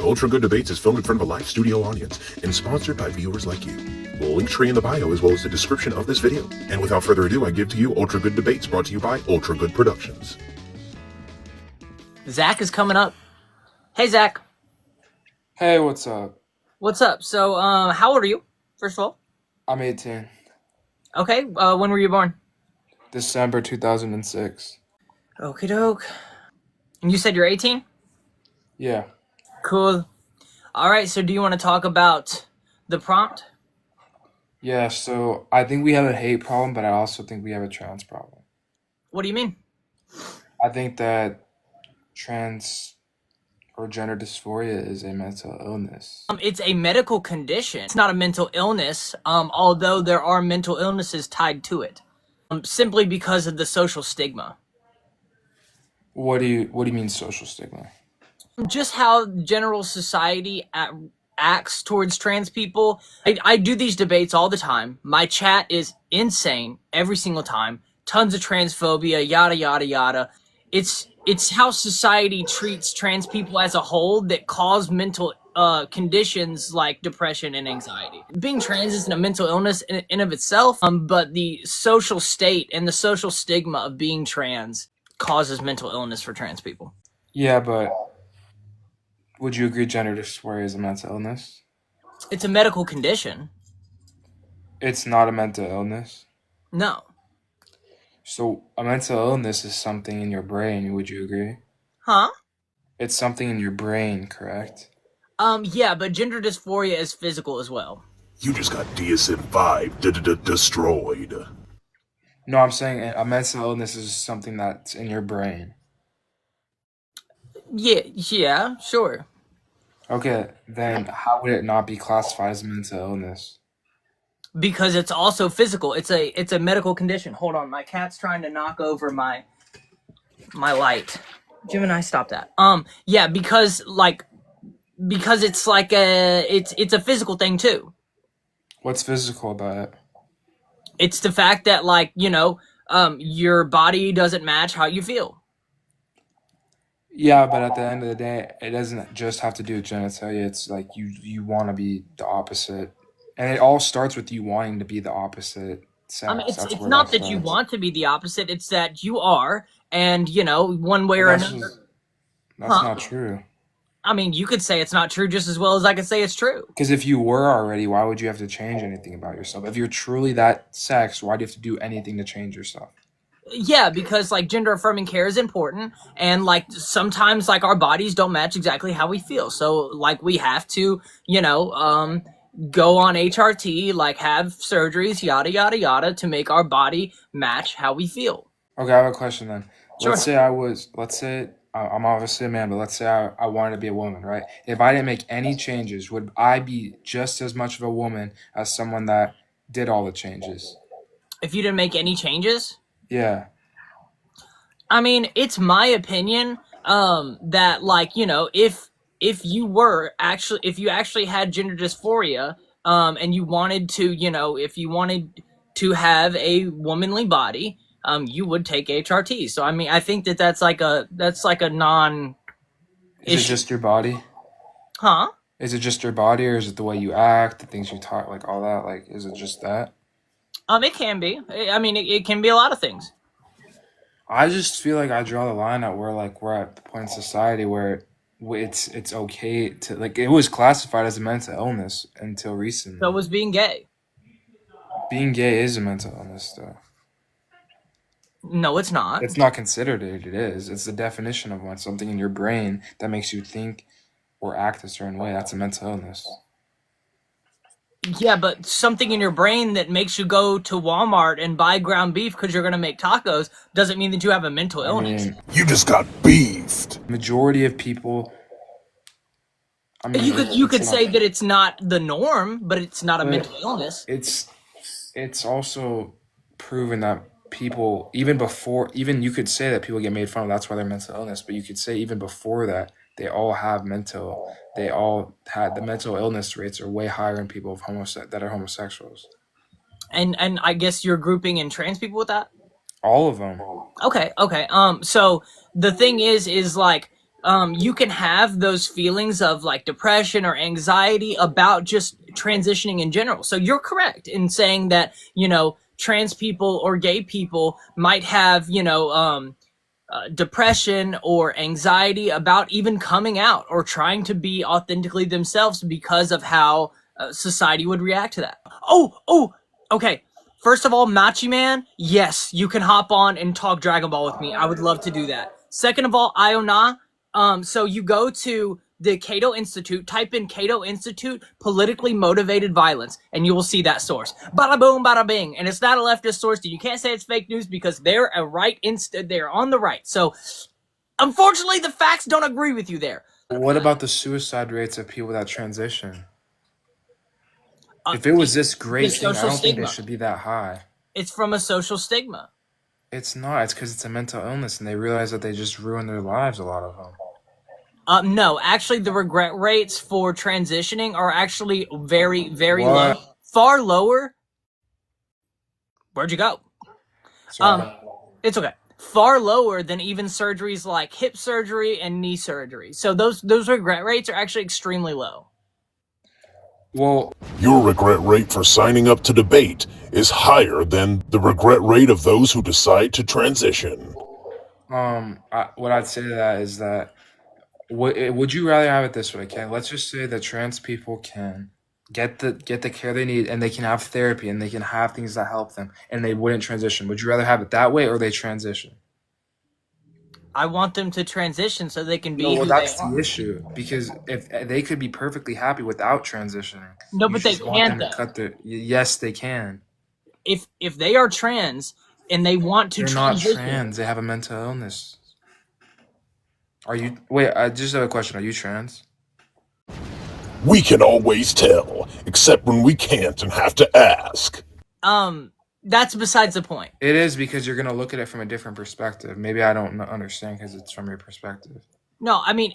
Ultra Good Debates is filmed in front of a live studio audience and sponsored by viewers like you. Link tree in the bio as well as the description of this video. And without further ado, I give to you Ultra Good Debates, brought to you by Ultragoodproductions. Zach is coming up. Hey, Zach. Hey, what's up? What's up? So, how old are you, first of all? I'm 18. Okay, when were you born? December 2006. Okie doke. And you said you're 18? Yeah. Cool. Alright, so do you want to talk about the prompt? Yeah, so I think we have a hate problem, but I also think we have a trans problem. What do you mean? I think that trans or gender dysphoria is a mental illness. It's a medical condition. It's not a mental illness, although there are mental illnesses tied to it. Simply because of the social stigma. What do you mean social stigma? Just how general society acts towards trans people. I do these debates all the time. My chat is insane every single time. Tons of transphobia, yada, yada, yada. It's how society treats trans people as a whole that cause mental conditions like depression and anxiety. Being trans isn't a mental illness in and of itself, but the social state and the social stigma of being trans causes mental illness for trans people. Yeah, but would you agree gender dysphoria is a mental illness? It's a medical condition. It's not a mental illness? No. So a mental illness is something in your brain, would you agree? Huh? It's something in your brain, correct? Yeah, but gender dysphoria is physical as well. You just got DSM-5 destroyed. No, I'm saying a mental illness is something that's in your brain. Yeah, sure. Okay, then how would it not be classified as a mental illness? Because it's also physical. It's a medical condition. Hold on, my cat's trying to knock over my light. Gemini, stop that. Yeah, because it's like it's a physical thing too. What's physical about it? It's the fact that your body doesn't match how you feel. Yeah, but at the end of the day, it doesn't just have to do with genitalia. It's like you want to be the opposite. And it all starts with you wanting to be the opposite sex. It's not that you want to be the opposite. It's that you are, and one way or another. That's not true. I mean, you could say it's not true just as well as I could say it's true. Because if you were already, why would you have to change anything about yourself? If you're truly that sex, why do you have to do anything to change yourself? Yeah, because gender affirming care is important, and sometimes our bodies don't match exactly how we feel. So we have to go on HRT, have surgeries, yada yada yada, to make our body match how we feel. Okay, I have a question then. Sure. Let's say I'm obviously a man, but let's say I wanted to be a woman, right? If I didn't make any changes, would I be just as much of a woman as someone that did all the changes? If you didn't make any changes? Yeah. I mean, it's my opinion that if you actually had gender dysphoria and you wanted to, if you wanted to have a womanly body, you would take HRT. So I mean, I think that's like a non. Is it just your body? Huh? Is it just your body, or is it the way you act, the things you talk, all that? Is it just that? It can be. I mean, it can be a lot of things. I just feel like I draw the line at where we're at the point in society where it's okay to it was classified as a mental illness until recently. So was being gay. Being gay is a mental illness, though. No, it's not. It's not considered it. It is. It's the definition of one. Something in your brain that makes you think or act a certain way. That's a mental illness. Yeah, but something in your brain that makes you go to Walmart and buy ground beef because you're going to make tacos doesn't mean that you have a mental illness. You just got beefed. Majority of people. I mean, you could say that it's not the norm, but it's not a mental illness. It's also proven that people, even you could say that people get made fun of, that's why they're mental illness, but you could say even before that, the mental illness rates are way higher in people that are homosexuals. And I guess you're grouping in trans people with that? All of them. Okay. So the thing is you can have those feelings of like depression or anxiety about just transitioning in general. So you're correct in saying that, trans people or gay people might have, depression or anxiety about even coming out or trying to be authentically themselves because of how society would react to that. Okay. First of all, Machi Man, yes, you can hop on and talk Dragon Ball with me. I would love to do that. Second of all, Iona, so you go to the Cato Institute, type in Cato Institute politically motivated violence, and you will see that source. Bada boom, bada bing. And it's not a leftist source. You can't say it's fake news because they're they're on the right. So unfortunately, the facts don't agree with you there. What about the suicide rates of people that transition? If it was this great thing, I don't think it should be that high. It's from a social stigma. It's not. It's because it's a mental illness, and they realize that they just ruin their lives, a lot of them. No, actually, the regret rates for transitioning are actually very, very low. Far lower. Where'd you go? Sorry. It's okay. Far lower than even surgeries like hip surgery and knee surgery. So those regret rates are actually extremely low. Well, your regret rate for signing up to debate is higher than the regret rate of those who decide to transition. What I'd say to that is that would you rather have it this way, Ken? Let's just say that trans people can get the care they need, and they can have therapy, and they can have things that help them, and they wouldn't transition. Would you rather have it that way, or they transition? I want them to transition so they can be. No, well, that's the issue, because if they could be perfectly happy without transitioning. No, but they can't. Yes, they can. If they are trans and they want to transition, they're not trans. They have a mental illness. Are you? Wait, I just have a question. Are you trans? We can always tell, except when we can't and have to ask. That's besides the point. It is, because you're gonna look at it from a different perspective. Maybe I don't understand because it's from your perspective. No, I mean,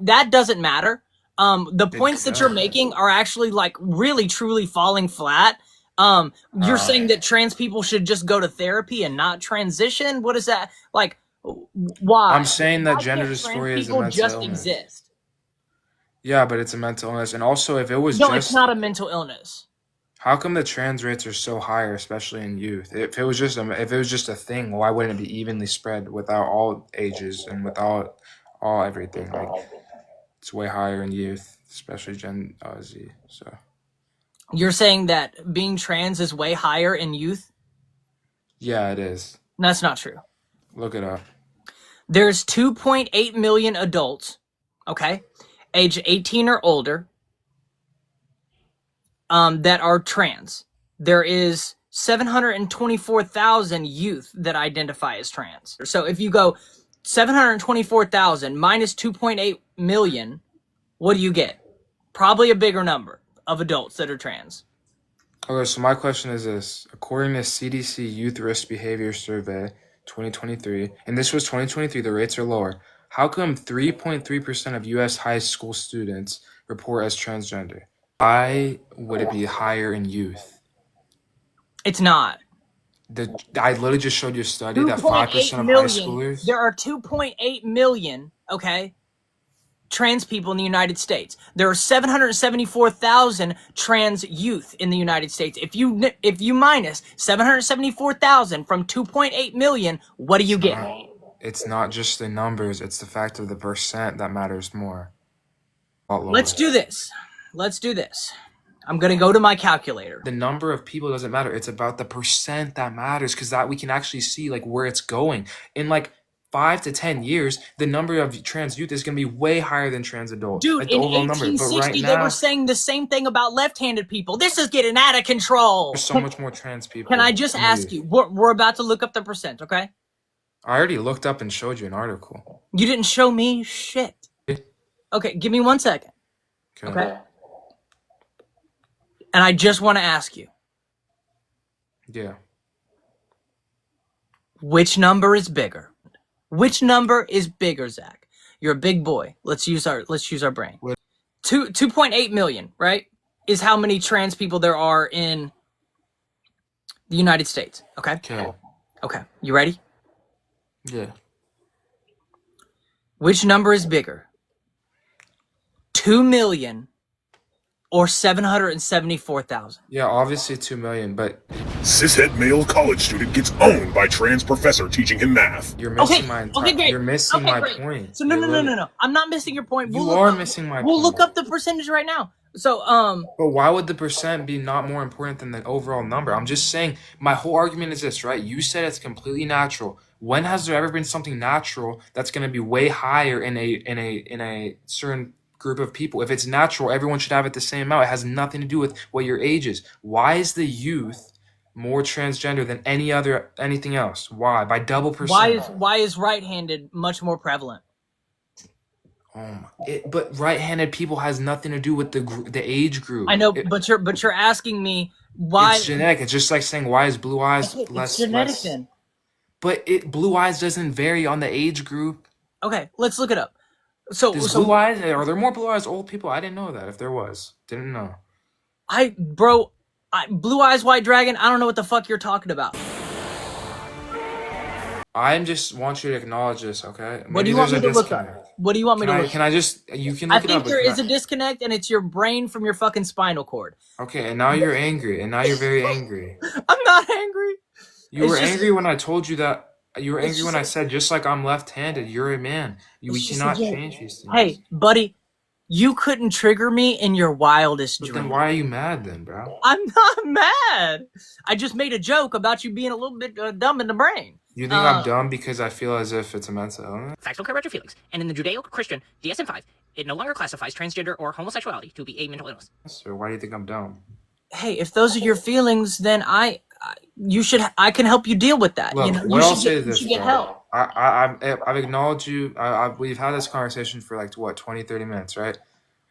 that doesn't matter. The points that you're making are actually like really truly falling flat. You're saying that trans people should just go to therapy and not transition. What is that like? Why? I'm saying that gender dysphoria is a mental illness. Exist. Yeah, but it's a mental illness, and also if it was it's not a mental illness. How come the trans rates are so higher, especially in youth? If it was just a thing, why wouldn't it be evenly spread without all ages and without all everything? Like, it's way higher in youth, especially Gen Z. So you're saying that being trans is way higher in youth? Yeah, it is. That's not true. Look it up. There's 2.8 million adults, okay, age 18 or older, that are trans. There is 724,000 youth that identify as trans. So if you go 724,000 minus 2.8 million, what do you get? Probably a bigger number of adults that are trans. Okay, so my question is this. According to CDC Youth Risk Behavior Survey 2023, and this was 2023, the rates are lower. How come 3.3% of U.S. high school students report as transgender? Why would it be higher in youth? It's not. I literally just showed you a study that 5% of high schoolers... There are 2.8 million, okay, trans people in the United States. There are 774,000 trans youth in the United States. If you minus 774,000 from 2.8 million, what do you get? It's not just the numbers. It's the fact of the percent that matters more. Let's do this. I'm going to go to my calculator. The number of people doesn't matter. It's about the percent that matters, because that we can actually see like where it's going. In like 5 to 10 years, the number of trans youth is going to be way higher than trans adults. Dude, like in 1860, they were saying the same thing about left-handed people. This is getting out of control. There's so much more trans people. Can I just ask you, we're about to look up the percent, okay? I already looked up and showed you an article. You didn't show me shit. Okay, give me 1 second. Okay? And I just want to ask you. Yeah. Which number is bigger? Which number is bigger, Zach? You're a big boy. Let's use our brain. 2.8 million, right? Is how many trans people there are in the United States. Okay? Okay. Okay. You ready? Yeah. Which number is bigger? 2 million or 774,000? Yeah, obviously 2 million, but Cishet male college student gets owned by trans professor teaching him math. you're missing Okay, my okay, great. You're missing Okay, my great. point. So no. I'm not missing your point. You are missing my point. We'll look up the percentage right now. So, But why would the percent be not more important than the overall number? I'm just saying, my whole argument is this, right? You said it's completely natural. When has there ever been something natural that's going to be way higher in a certain group of people? If it's natural, everyone should have it the same amount. It has nothing to do with what your age is. Why is the youth more transgender than anything else? Why? By double percent. why is right-handed much more prevalent? But right-handed people has nothing to do with the age group. I know, but you're asking me why. It's genetic. It's just like saying, why is blue eyes Okay, less? it's genetic less? then. But blue eyes doesn't vary on the age group. Okay, let's look it up. So Blue eyes, are there more blue eyes old people? I didn't know that. If there was, didn't know. Blue eyes white dragon. I don't know what the fuck you're talking about. I just want you to acknowledge this, okay? What do you want me to look up? What do you want me to look up? Can I just? You can I look it up. think there is a disconnect, and it's your brain from your fucking spinal cord. Okay, and now you're angry, and now you're very angry. I'm not angry. You were angry when I told you that. You were angry when I said, just like I'm left-handed, you're a man. We cannot change these things. Hey, buddy, you couldn't trigger me in your wildest But dream. then why are you mad then, bro? I'm not mad. I just made a joke about you being a little bit dumb in the brain. You think I'm dumb because I feel as if it's a mental illness? Facts don't care about your feelings, and in the Judeo-Christian DSM-5, it no longer classifies transgender or homosexuality to be a mental illness. So why do you think I'm dumb? Hey, if those are your feelings, then I can help you deal with that. Look, you know, what you I'll should say get, is this, you should get bro. help. I've acknowledged you. We've had this conversation for like, what, 20, 30 minutes, right?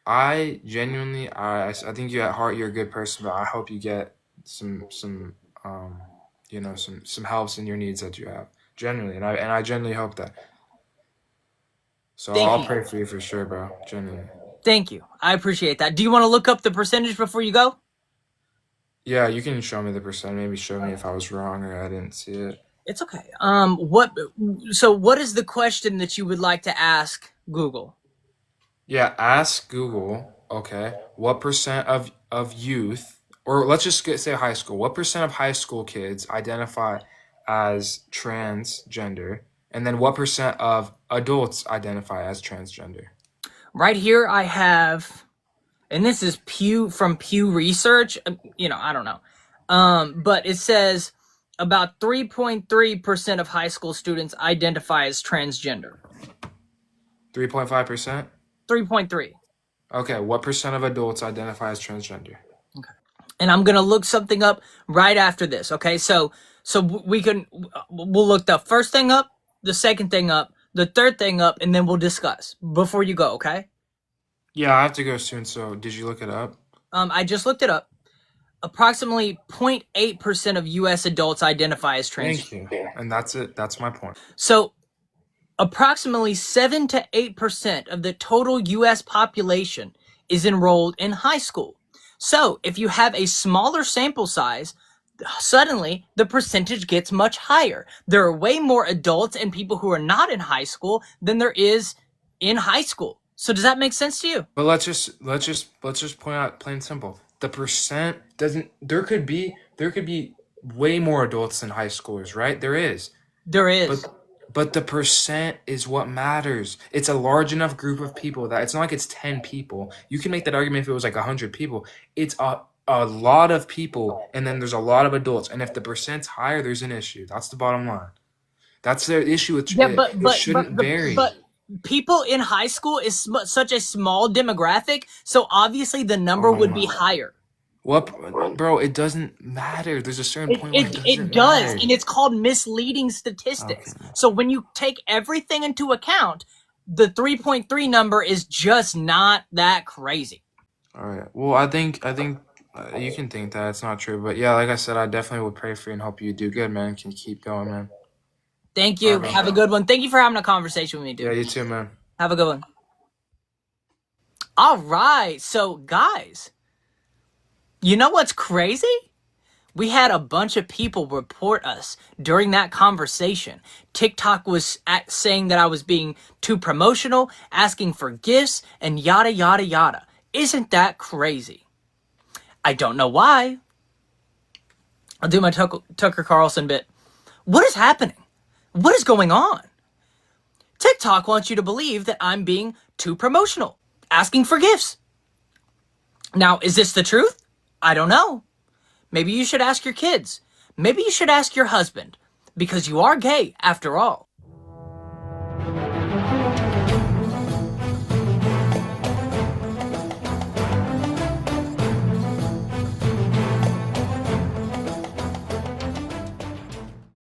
I genuinely, I think you at heart, you're a good person, but I hope you get some helps in your needs that you have. Genuinely, and I genuinely hope that. So I'll pray for you for sure, bro. Genuinely. Thank you. I appreciate that. Do you want to look up the percentage before you go? Yeah, you can show me the percent. Maybe show me if I was wrong or I didn't see it. It's okay. What is the question that you would like to ask Google? Yeah, ask Google, okay, what percent of youth, or let's just say high school, what percent of high school kids identify as transgender, and then what percent of adults identify as transgender? Right here I have, and this is from Pew Research, I don't know, but it says about 3.3% of high school students identify as transgender. 3.5%? 3.3. Okay, what percent of adults identify as transgender? Okay. And I'm gonna look something up right after this, okay? So we'll look the first thing up, the second thing up, the third thing up, and then we'll discuss before you go, okay? Yeah, I have to go soon, so did you look it up? I just looked it up. Approximately 0.8% of U.S. adults identify as transgender. Thank you. And that's it. That's my point. So approximately 7 to 8% of the total U.S. population is enrolled in high school. So if you have a smaller sample size, suddenly the percentage gets much higher. There are way more adults and people who are not in high school than there is in high school. So does that make sense to you? But let's just point out plain and simple. The percent doesn't. There could be way more adults than high schoolers, right? There is. There is. But the percent is what matters. It's a large enough group of people that it's not like it's 10 people. You can make that argument if it was like 100 people. It's a lot of people, and then there's a lot of adults. And if the percent's higher, there's an issue. That's the bottom line. That's the issue with it shouldn't vary. But people in high school is such a small demographic, so obviously the number would be higher. What, bro? It doesn't matter. There's a certain point where it does, and it's called misleading statistics. Okay. So when you take everything into account, the 3.3 number is just not that crazy. All right. Well, I think you can think that it's not true, but yeah, like I said, I definitely would pray for you and hope you do good, man. Can you keep going, man? Thank you. Right, have a good one. Thank you for having a conversation with me, dude. Yeah, you too, man. Have a good one. All right. So, guys, you know what's crazy? We had a bunch of people report us during that conversation. TikTok was saying that I was being too promotional, asking for gifts, and yada, yada, yada. Isn't that crazy? I don't know why. I'll do my Tucker Carlson bit. What is happening? What is going on? TikTok wants you to believe that I'm being too promotional, asking for gifts. Now, is this the truth? I don't know. Maybe you should ask your kids. Maybe you should ask your husband, because you are gay after all.